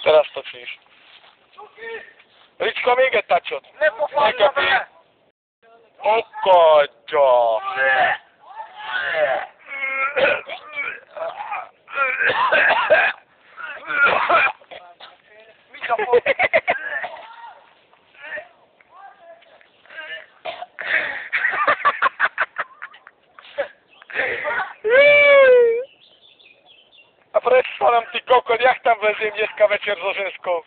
Teraz točíš. Ričko, még egy touchot. Ne pofárja be! Okadja! Mikrofon! A prečo ty kokot, jak tam vleziem dneska večer so ženskou?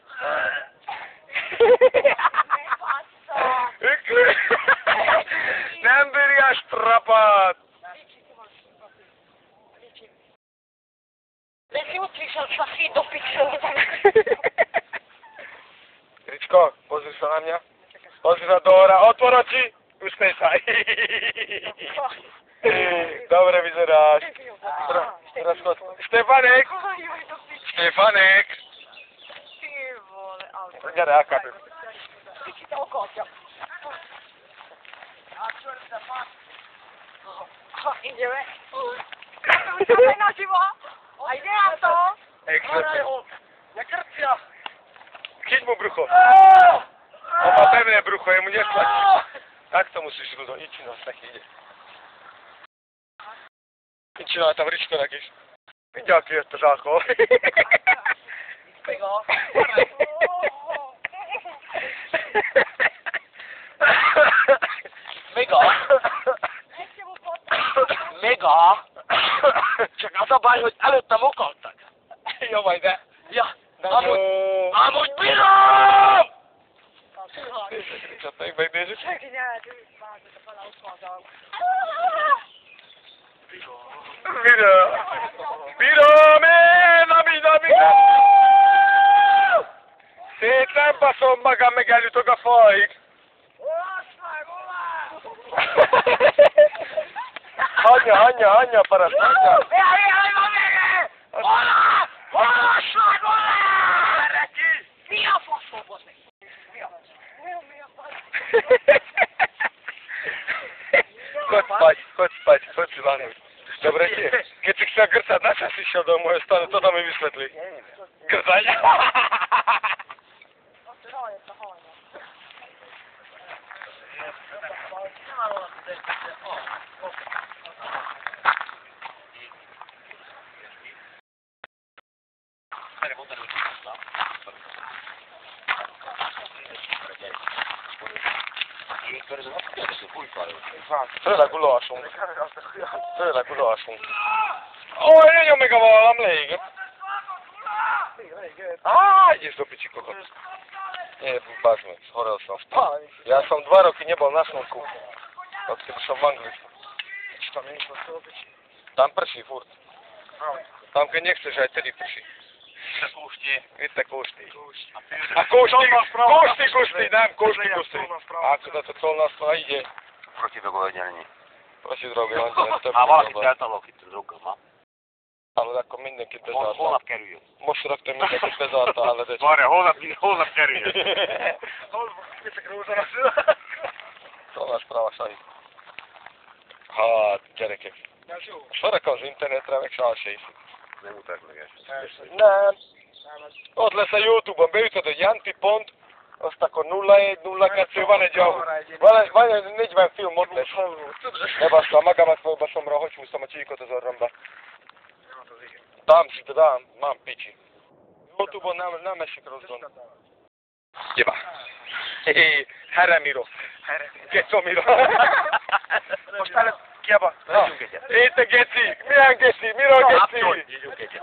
Nem bíri a strapát! De si utvíšel časy do pixelu. Ričko, pozri sa na mňa. Pozri sa do hora, otvor oči, usmej sa. Dobre vyzeráš. Teraz chod. Štefanek! Štefanek! Ty vole, ale... Gyere, elkápjuk. Kicsit akarja. Idziemy. Tutaj na siwo. A idzie na to. Jak racja. Chyť mu brucho. On má pevné brucho, jemu nestlačí. Tak to musíš, Rudo, idź no, tak ide. Idź no, tam Ričko takýž. Vidí, aký je to žáko. Mega. Mega. Mega. Csak az a baj, hogy előttem okaltak. Jó, majd de. Ja, Amúgy... amúgy bírom! Csak megnézzük. Bírom! Bírom én, ami! Szét nem baszom magam, meg eljutok a fajig. Hagyja, paraszt, hagyja! Mi a faszom, bazdmeg? Mi a? Chodź spać, Ivanuj. Dobre ti je. Keď si chcel grcať, na čo si šiel do mojej strany, toto mi vysvetli. Grcať? Főleg ulóasunk. Ó, ne nyom meg a valam légy! Ideš do piči kokot. Nie, bazd mi, zhorel som. Ja som 2 roky nebol na slnku. Odkedy som v Anglicku. Tam prší furt. Tam keď nechceš, aj tedy prší. Vidíte kúšty. A kúšty, dám kúšty. Ako to colná správa ide. Protidrogové oddelenie. Protidrogové oddelenie. A valakit eltalok itt a droggal, ma? Hallod, akkor mindenkit bezárta. Holnap kerüljön. Most rögtön mindenkit bezárta, hallod. Várja, holnap kerüljön. Colná správa, Sahi. Hát, gyerekek. Sorak az internetre, meg soha se iszik. Nem utáld meg ezt. Nem. Ott lesz a YouTube-on, beütöd, hogy Janti pont, azt akkor 01, 02, van egy 40 film, ott lesz. Ne basszal, magamat fölbaszomra, hogy húztam a csíkot az orromba. Dám, mám piči. YouTube-on nem esik rosszon. Jeba. Heremiro. Gecomiro. Most előtt kiaba. Itt a geci. Milyen geci? Miről geci?